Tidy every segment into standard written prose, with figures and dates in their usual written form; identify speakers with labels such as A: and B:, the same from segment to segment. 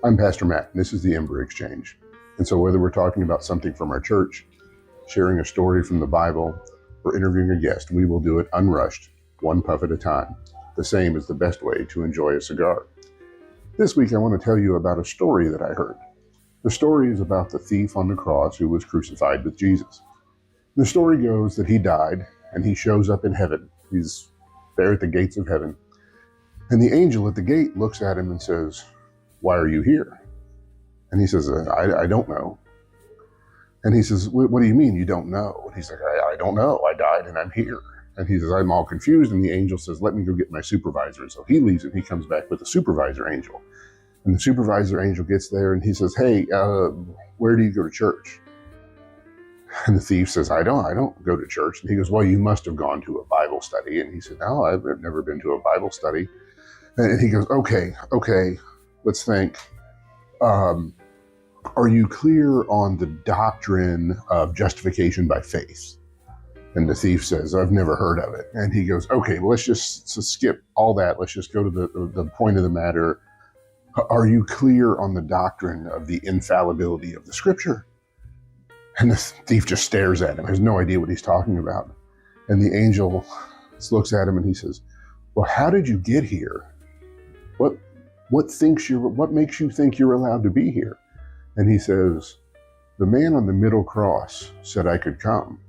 A: I'm Pastor Matt, and this is the Ember Exchange. And so whether we're talking about something from our church, sharing a story from the Bible, or interviewing a guest, we will do it unrushed, one puff at a time. The same is the best way to enjoy a cigar. This week I want to tell you about a story that I heard. The story is about the thief on the cross who was crucified with Jesus. The story goes that he died, and he shows up in heaven. He's there at the gates of heaven. And the angel at the gate looks at him and says, "Why are you here?" And he says, I don't know. And he says, "What do you mean you don't know?" And he's like, I don't know. I died and I'm here. And he says, "I'm all confused." And the angel says, "Let me go get my supervisor." And so he leaves and he comes back with the supervisor angel. And the supervisor angel gets there and he says, "Hey, where do you go to church?" And the thief says, I don't go to church." And he goes, "Well, you must have gone to a Bible study." And he said, "No, I've never been to a Bible study." And he goes, okay, let's think. Are you clear on the doctrine of justification by faith? And the thief says, "I've never heard of it." And he goes, "Okay, well, let's just skip all that. Let's just go to the point of the matter. Are you clear on the doctrine of the infallibility of the scripture?" And the thief just stares at him, has no idea what he's talking about. And the angel looks at him and he says, "Well, how did you get here? What makes you think you're allowed to be here?" And he says, "The man on the middle cross said I could come."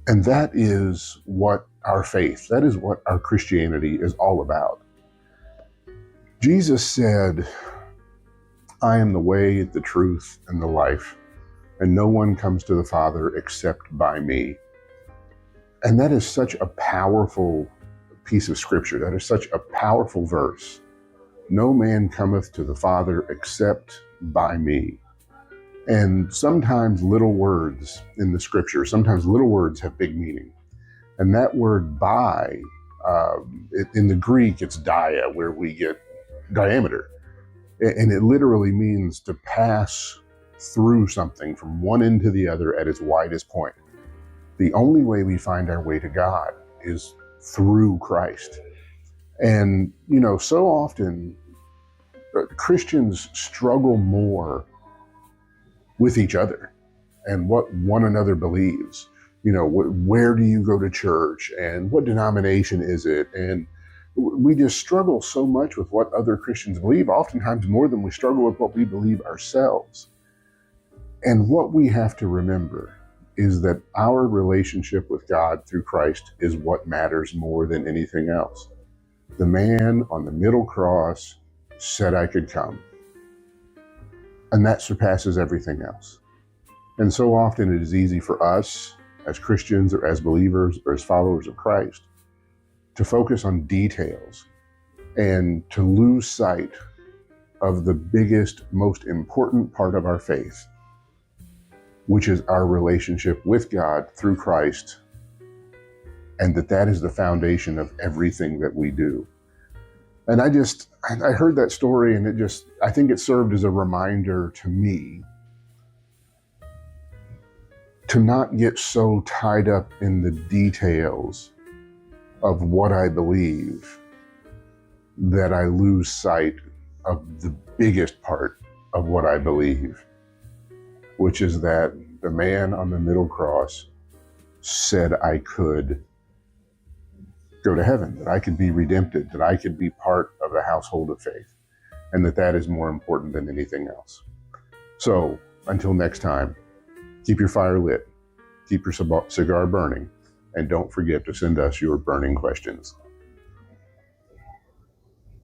A: And that is what our faith, that is what our Christianity is all about. Jesus said, "I am the way, the truth, and the life, and no one comes to the Father except by me." And that is such a powerful piece of scripture. That is such a powerful verse. No man cometh to the Father except by me. And sometimes little words in the scripture, sometimes little words have big meaning. And that word by, in the Greek, it's dia, where we get diameter. And it literally means to pass through something from one end to the other at its widest point. The only way we find our way to God is through Christ. And, so often Christians struggle more with each other and what one another believes. Where do you go to church and what denomination is it? And we just struggle so much with what other Christians believe, oftentimes more than we struggle with what we believe ourselves. And what we have to remember is that our relationship with God through Christ is what matters more than anything else. The man on the middle cross said I could come. And that surpasses everything else. And so often it is easy for us as Christians or as believers or as followers of Christ to focus on details and to lose sight of the biggest, most important part of our faith, which is our relationship with God through Christ, and that is the foundation of everything that we do. And I heard that story, and I think it served as a reminder to me to not get so tied up in the details of what I believe that I lose sight of the biggest part of what I believe, which is that the man on the middle cross said I could go to heaven, that I could be redempted, that I could be part of the household of faith, and that is more important than anything else. So until next time, keep your fire lit, keep your cigar burning, and don't forget to send us your burning questions.